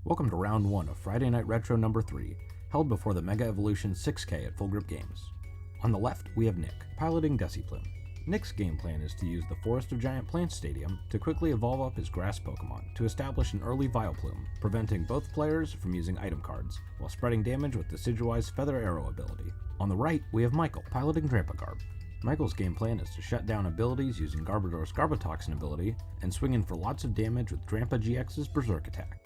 Welcome to round 1 of Friday Night Retro number 3, held before the Mega Evolution 6K at Full Grip Games. On the left, we have Nick, piloting DeciPlume. Nick's game plan is to use the Forest of Giant Plants Stadium to quickly evolve up his grass Pokemon to establish an early Vileplume, preventing both players from using item cards, while spreading damage with Decidueye's Feather Arrow ability. On the right, we have Michael, piloting DrampaGarb. Michael's game plan is to shut down abilities using Garbodor's Garbotoxin ability and swing in for lots of damage with DrampaGX's Berserk attack.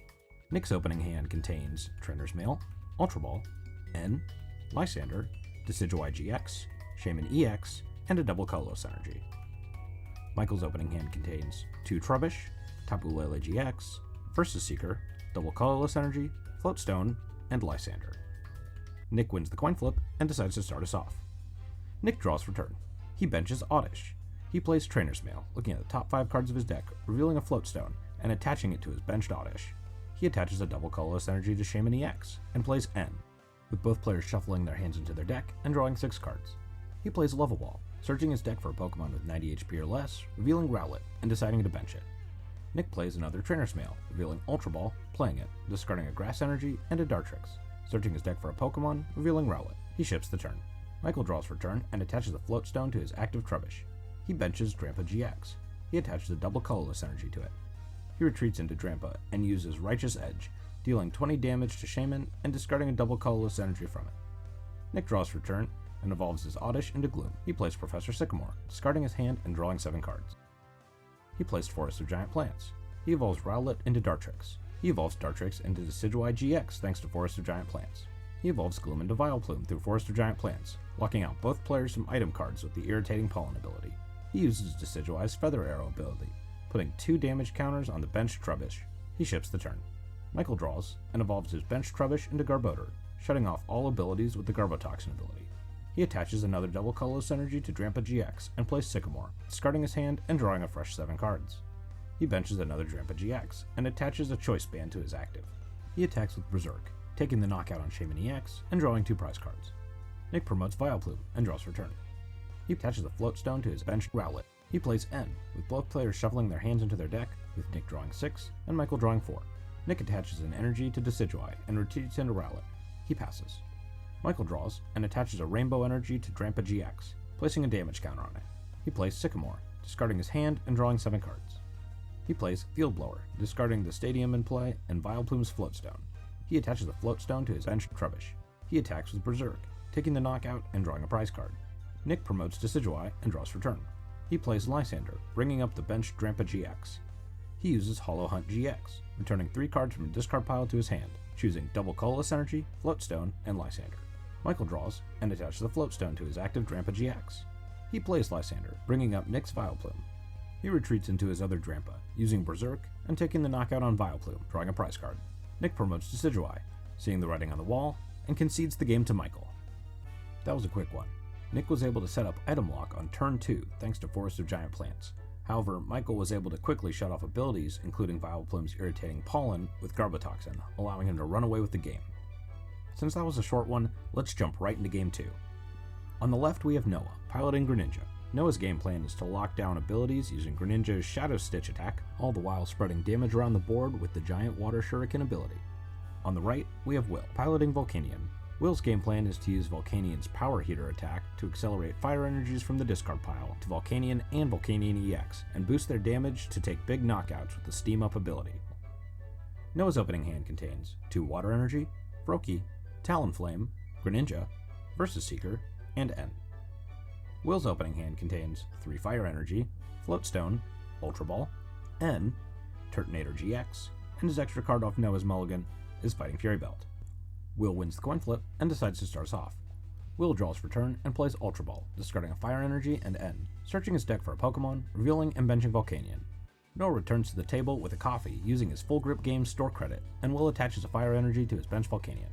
Nick's opening hand contains Trainer's Mail, Ultra Ball, N, Lysander, Decidueye GX, Shaman EX, and a double Colorless Energy. Michael's opening hand contains 2 Trubbish, Tapu Lele GX, Versus Seeker, double Colorless Energy, Floatstone, and Lysander. Nick wins the coin flip and decides to start us off. Nick draws for turn. He benches Oddish. He plays Trainer's Mail, looking at the top 5 cards of his deck, revealing a Floatstone, and attaching it to his benched Oddish. He attaches a double Colorless Energy to Shaman EX, and plays N, with both players shuffling their hands into their deck and drawing 6 cards. He plays Level Wall, searching his deck for a Pokemon with 90 HP or less, revealing Rowlet, and deciding to bench it. Nick plays another Trainer's Mail, revealing Ultra Ball, playing it, discarding a Grass Energy and a Dartrix, searching his deck for a Pokemon, revealing Rowlet. He ships the turn. Michael draws for turn and attaches a Floatstone to his active Trubbish. He benches DrampaGX. He attaches a double Colorless Energy to it. He retreats into Drampa and uses Righteous Edge, dealing 20 damage to Shaman and discarding a double Colorless Energy from it. Nick draws for turn and evolves his Oddish into Gloom. He plays Professor Sycamore, discarding his hand and drawing 7 cards. He plays Forest of Giant Plants. He evolves Rowlet into Dartrix. He evolves Dartrix into Decidueye GX thanks to Forest of Giant Plants. He evolves Gloom into Vileplume through Forest of Giant Plants, locking out both players from item cards with the Irritating Pollen ability. He uses Decidueye's Feather Arrow ability, putting 2 damage counters on the benched Trubbish. He ships the turn. Michael draws and evolves his benched Trubbish into Garbodor, shutting off all abilities with the Garbotoxin ability. He attaches another double Colorless Energy to DrampaGX and plays Sycamore, discarding his hand and drawing a fresh 7 cards. He benches another DrampaGX and attaches a Choice Band to his active. He attacks with Berserk, taking the knockout on Shaman EX and drawing 2 prize cards. Nick promotes Vileplume and draws for turn. He attaches a Floatstone to his benched Rowlet. He plays N, with both players shuffling their hands into their deck, with Nick drawing 6 and Michael drawing 4. Nick attaches an energy to Decidueye and retreats into Rowlet. He passes. Michael draws and attaches a Rainbow Energy to DrampaGX, placing a damage counter on it. He plays Sycamore, discarding his hand and drawing 7 cards. He plays Field Blower, discarding the Stadium in play and Vileplume's Floatstone. He attaches a Floatstone to his benched Trubbish. He attacks with Berserk, taking the knockout and drawing a prize card. Nick promotes Decidueye and draws for turn. He plays Lysander, bringing up the benched DrampaGX. He uses Hollow Hunt GX, returning 3 cards from a discard pile to his hand, choosing double Colorless Energy, Floatstone, and Lysander. Michael draws and attaches the Floatstone to his active DrampaGX. He plays Lysander, bringing up Nick's Vileplume. He retreats into his other Drampa, using Berserk and taking the knockout on Vileplume, drawing a prize card. Nick promotes Decidueye, seeing the writing on the wall, and concedes the game to Michael. That was a quick one. Nick was able to set up Item Lock on turn 2 thanks to Forest of Giant Plants. However, Michael was able to quickly shut off abilities, including Vileplume's Irritating Pollen with Garbotoxin, allowing him to run away with the game. Since that was a short one, let's jump right into game 2. On the left we have Noah, piloting Greninja. Noah's game plan is to lock down abilities using Greninja's Shadow Stitch attack, all the while spreading damage around the board with the Giant Water Shuriken ability. On the right, we have Will, piloting Volcanion. Will's game plan is to use Volcanion's Power Heater attack to accelerate fire energies from the discard pile to Volcanion and Volcanion EX, and boost their damage to take big knockouts with the Steam Up ability. Noah's opening hand contains 2 Water Energy, Froakie, Talonflame, Greninja, Versus Seeker, and N. Will's opening hand contains 3 Fire Energy, Floatstone, Ultra Ball, N, Turtonator GX, and his extra card off Noah's mulligan is Fighting Fury Belt. Will wins the coin flip and decides to start us off. Will draws for turn and plays Ultra Ball, discarding a Fire Energy and N, searching his deck for a Pokemon, revealing and benching Volcanion. Noah returns to the table with a coffee using his Full Grip Games store credit, and Will attaches a Fire Energy to his bench Volcanion.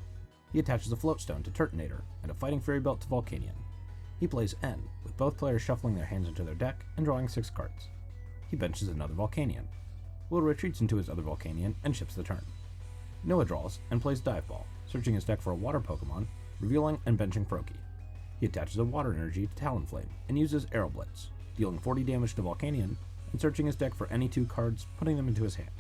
He attaches a Floatstone to Turtonator and a Fighting Fury Belt to Volcanion. He plays N, with both players shuffling their hands into their deck and drawing 6 cards. He benches another Volcanion. Will retreats into his other Volcanion and ships the turn. Noah draws and plays Dive Ball, searching his deck for a Water Pokemon, revealing and benching Froakie. He attaches a Water Energy to Talonflame and uses Aero Blitz, dealing 40 damage to Volcanion and searching his deck for any 2 cards, putting them into his hand.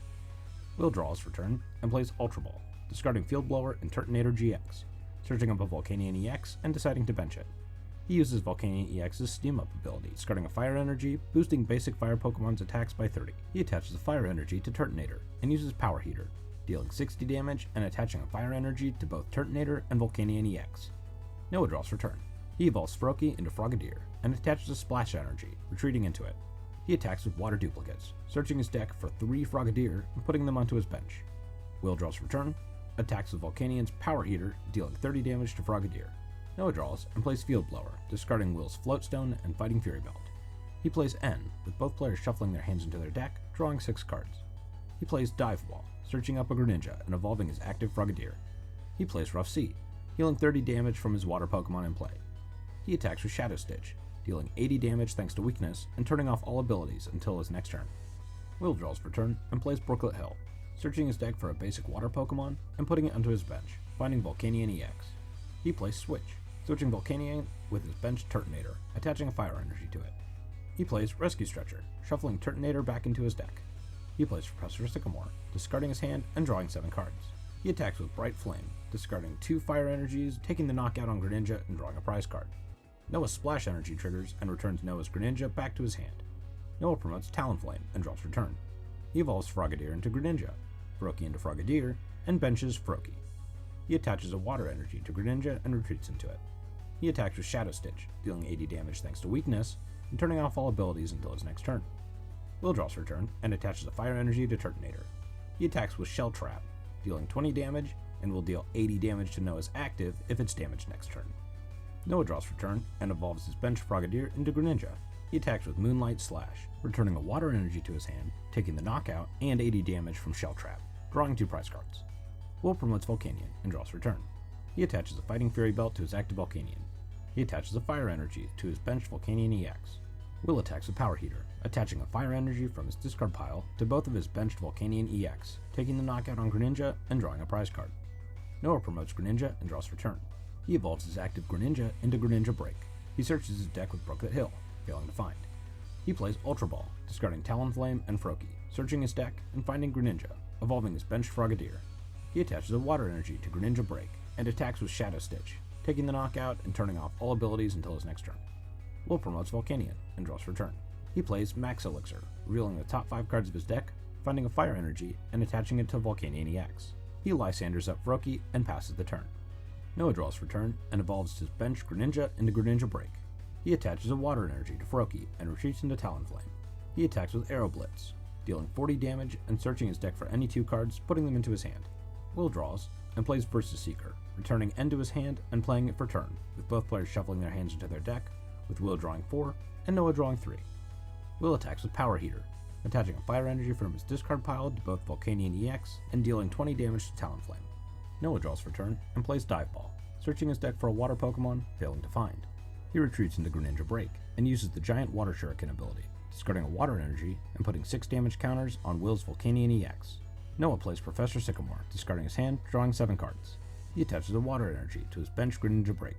Will draws for turn and plays Ultra Ball, discarding Field Blower and Turtonator GX, searching up a Volcanion EX and deciding to bench it. He uses Volcanion EX's Steam Up ability, discarding a Fire Energy, boosting basic Fire Pokemon's attacks by 30. He attaches a Fire Energy to Turtonator and uses Power Heater, dealing 60 damage and attaching a Fire Energy to both Turtonator and Volcanion EX. Noah draws for turn. He evolves Froakie into Frogadier and attaches a Splash Energy, retreating into it. He attacks with Water Duplicates, searching his deck for 3 Frogadier and putting them onto his bench. Will draws for turn, attacks with Volcanion's Power Heater, dealing 30 damage to Frogadier. Noah draws and plays Field Blower, discarding Will's Floatstone and Fighting Fury Belt. He plays N, with both players shuffling their hands into their deck, drawing 6 cards. He plays Dive Ball, searching up a Greninja and evolving his active Frogadier. He plays Rough Sea, healing 30 damage from his water Pokemon in play. He attacks with Shadow Stitch, dealing 80 damage thanks to weakness and turning off all abilities until his next turn. Will draws for turn and plays Brooklet Hill, searching his deck for a basic water Pokemon and putting it onto his bench, finding Volcanion EX. He plays Switch, switching Volcanion with his bench Turtonator, attaching a Fire Energy to it. He plays Rescue Stretcher, shuffling Turtonator back into his deck. He plays Professor Sycamore, discarding his hand and drawing 7 cards. He attacks with Bright Flame, discarding 2 Fire Energies, taking the knockout on Greninja and drawing a prize card. Noah's Splash Energy triggers and returns Noah's Greninja back to his hand. Noah promotes Talonflame and draws for turn. He evolves Frogadier into Greninja, Froakie into Frogadier, and benches Froakie. He attaches a Water Energy to Greninja and retreats into it. He attacks with Shadow Stitch, dealing 80 damage thanks to weakness, and turning off all abilities until his next turn. Will draws for turn and attaches a Fire Energy to Turtonator. He attacks with Shell Trap, dealing 20 damage, and will deal 80 damage to Noah's active if it's damaged next turn. Noah draws for turn and evolves his bench Frogadier into Greninja. He attacks with Moonlight Slash, returning a Water Energy to his hand, taking the knockout and 80 damage from Shell Trap, drawing 2 prize cards. Will promotes Volcanion and draws for turn. He attaches a Fighting Fury Belt to his active Volcanion. He attaches a Fire Energy to his bench Volcanion EX. Will attacks with Power Heater, attaching a Fire Energy from his discard pile to both of his benched Volcanion EX, taking the knockout on Greninja and drawing a prize card. Noah promotes Greninja and draws for turn. He evolves his active Greninja into Greninja Break. He searches his deck with Brooklet Hill, failing to find. He plays Ultra Ball, discarding Talonflame and Froakie, searching his deck and finding Greninja, evolving his benched Frogadier. He attaches a Water Energy to Greninja Break and attacks with Shadow Stitch, taking the knockout and turning off all abilities until his next turn. Will promotes Volcanion and draws for turn. He plays Max Elixir, revealing the top 5 cards of his deck, finding a Fire Energy and attaching it to Volcanion EX. He Lysanders up Froakie and passes the turn. Noah draws for turn and evolves his bench Greninja into Greninja Break. He attaches a Water Energy to Froakie and retreats into Talonflame. He attacks with Arrow Blitz, dealing 40 damage and searching his deck for any 2 cards, putting them into his hand. Will draws and plays Versus Seeker, returning N to his hand and playing it for turn, with both players shuffling their hands into their deck, with Will drawing 4 and Noah drawing 3. Will attacks with Power Heater, attaching a Fire Energy from his discard pile to both Volcanion EX and dealing 20 damage to Talonflame. Noah draws for turn and plays Dive Ball, searching his deck for a water Pokemon, failing to find. He retreats into Greninja Break and uses the Giant Water Shuriken ability, discarding a Water Energy and putting 6 damage counters on Will's Volcanion EX. Noah plays Professor Sycamore, discarding his hand, drawing 7 cards. He attaches a Water Energy to his bench Greninja Break.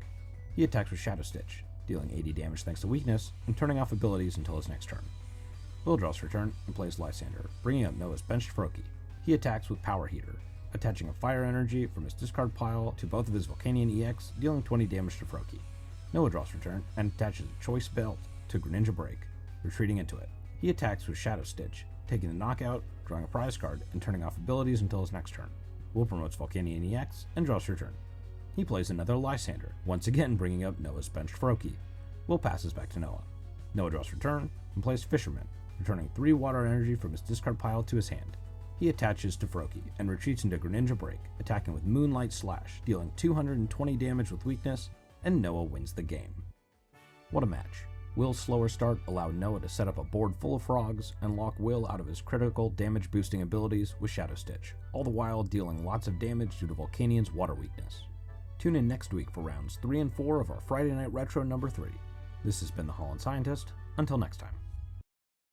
He attacks with Shadow Stitch, dealing 80 damage thanks to weakness, and turning off abilities until his next turn. Will draws for turn and plays Lysander, bringing up Noah's benched Froakie. He attacks with Power Heater, attaching a Fire Energy from his discard pile to both of his Volcanion EX, dealing 20 damage to Froakie. Noah draws for turn and attaches a Choice Belt to Greninja Break, retreating into it. He attacks with Shadow Stitch, taking the knockout, drawing a prize card, and turning off abilities until his next turn. Will promotes Volcanion EX and draws for turn. He plays another Lysander, once again bringing up Noah's benched Froakie. Will passes back to Noah. Noah draws for turn and plays Fisherman, returning 3 Water Energy from his discard pile to his hand. He attaches to Froakie and retreats into Greninja Break, attacking with Moonlight Slash, dealing 220 damage with weakness, and Noah wins the game. What a match. Will's slower start allowed Noah to set up a board full of frogs and lock Will out of his critical damage boosting abilities with Shadow Stitch, all the while dealing lots of damage due to Volcanion's water weakness. Tune in next week for rounds 3 and 4 of our Friday Night Retro number 3. This has been the Holland Scientist. Until next time.